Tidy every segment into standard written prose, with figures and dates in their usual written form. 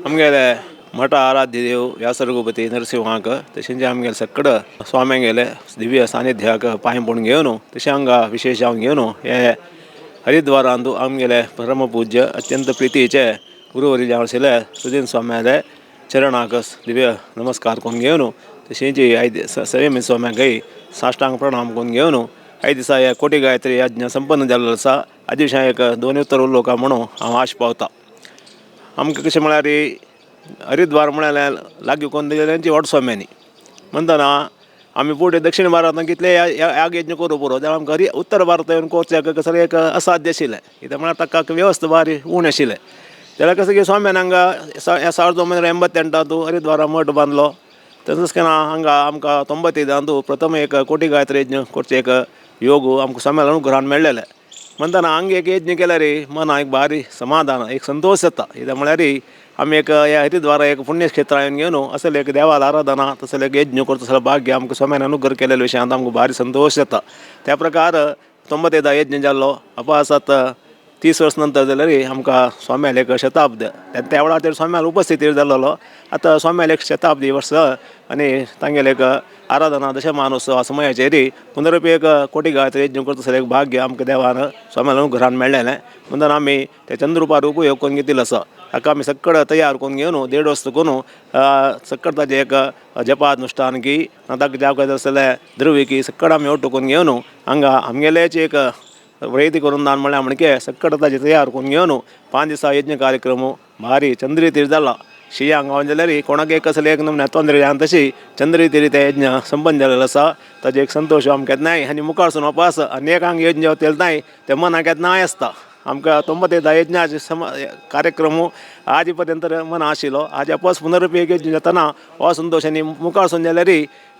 आमगेले मठ आराध्य देव व्यास रघुपती नरसिंहाक तशेंच आमगेले सकड स्वाम्यांगेले दिव्य सानिध्याक पांय पडून घेवन तशें हांगा विशेश जावन घेवन हे हरिद्वारांत आमगेले परमपूज्य अत्यंत प्रितीचे गुरुवरी जावन आशिल्ले सुदीन स्वाम्याले चरणाक दिव्य नमस्कार करून घेवन तशेंच आयज संयमी स्वाम्याकय साश्टांग प्रणाम करून घेवन आयज दिसा हे कोटी गायत्री यज्ञ संपन्न जाल्लो आसा. आदल्या दिसा एक दोन उत्तर उरलो काय म्हणून हांव आश पावता. आमकां कशें म्हळ्यार हरिद्वार म्हळ्यार लागीं कोण तेंची व्हड स्वाम्यांनी म्हणटना आमी फुडें दक्षिण भारतांत कितले याग यज्ञ करूं पुरो जाल्यार आमकां उत्तर भारत येवन करचें कसर एक असाध्य आशिल्लें. कित्याक म्हळ्यार ताका वेवस्था बारी उणी आशिल्लें. जाल्यार कशें की स्वाम्यान हांगा 1988 हरिद्वारा मठ बांदलो. तसोच केन्ना हांगा आमकां 95 प्रथम एक कोटी गायत्री यज्ञ करचें एक योग आमकां स्वाम्यान अनुग्रहान मेळ्ळेलें. म्हणटना हांगा एक यज्ञ केल्यार मना एक भारी समाधान एक संतोश जाता. कित्याक म्हळ्यार आमी एक ह्या हरिद्वारा एक पुण्यक्षेत्र हांवें घेवन असले एक देवाला आराधना तसले एक यज्ञ करता तसलें भाग्य आमकां स्वाम्यान अनुग्रह केलेल्या विशयांत आमकां भारी संतोश जाता. त्या प्रकार 95 यज्ञ जाल्लो अपासत 30 वर्स नंतर जाल्यार आमकां स्वाम्याल एक शताब्द त्या वेळाचेर स्वाम्याल उपस्थितीर जाल्लो. आतां स्वाम्याल एक शताब्दी वर्स आनी तांगेले एक आराधना दशमान उत्सव समयाचेर पुनरपी एक कोटी गायत्री यज्ञ करता तसलें एक भाग्य आमकां देवान स्वाम्याल अनुग्रहान मेळ्ळेलें. म्हणून आमी त्या चंद्रुपार उपयोग करून घेतिल्लो आसा. हाका आमी सक्कड तयार करून घेवन 1.5 वर्स करून सक्कड ताजें एक जपानुश्ठान की ताका जावं तसले द्रव्य की सक्कड आमी ओटून घेवन हांगा आमगेलेच एक वैदिक करून दान म्हळ्यार म्हणजे सक्कड ताजें तयार करून घेवन 5 दिसा यज्ञ कार्यक्रम भारी चंद्रितीर जाला. शियांक गांवांत जाल्यार कोणाक एक कसले एक नमूने तोंदरे जावन तशी चंद्रितीर ते यज्ञ संपन्न जाल्लो आसा. ताजे एक संतोश आमकां येतनाय आनी मुखार वचून अपास आनी एक हांगा यज्ञ तेलनाय ते मनाक येतनाय आसता. आमकां 95 यज्ञाचे कार्यक्रम आज पर्यंत मना आशिल्लो. आज अपास पुनरपी एक यज्ञ जातना हो संतोश आनी मुखार वचून जाल्यार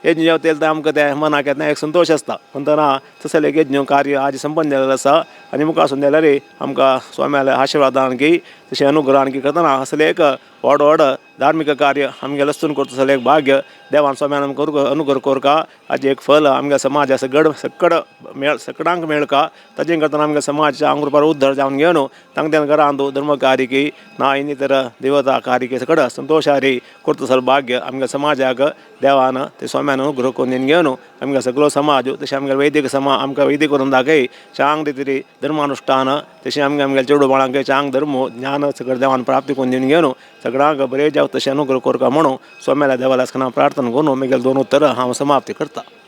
यज्ञ जेवतेल तर आमकां ते मनाक येतना एक संतोश आसता. म्हणटना तसलें एक यज्ञ कार्य आज संपन्न जाल्लें आसा. आनी मुखार वचून जाल्यार आमकां स्वाम्याल्या आशिर्वादान की तशें अनुग्रहान की करतना असलें एक व्हड धार्मीक कार्य आमगेलें वचून करता तसलें एक भाग्य देवान स्वाम्यान आमकां अनुग्रह कोरका. हाजें एक फल आमगे समाजा सकडांक मेळका. ताजें करतना आमगे समाजाच्या अंगरुपार उद्धार जावन घेवन तांगें घरांत धर्म कार्य की ना इतर देवता कार्य की सकड संतोशारी करता तसलें भाग्य आमगे समाजाक देवान ते स्वाम्यान अनुग्रह करून घेवन आमगे सगळो समाज तशें आमगे वैदीक समाज आमकां वैदीक करून दाखय चांग तरी धर्मानुश्ठान तशें आमगे चेडू बाळांक चांग धर्म ज्ञान सगळें देवान प्राप्ती करून घेवन सगळ्यांक बरें जावं तशें अनुग्रह कोरका म्हणून स्वाम्याल्या देवाला प्रार्थना करून म्हगेलें 2 उत्तर हांव समाप्ती करता.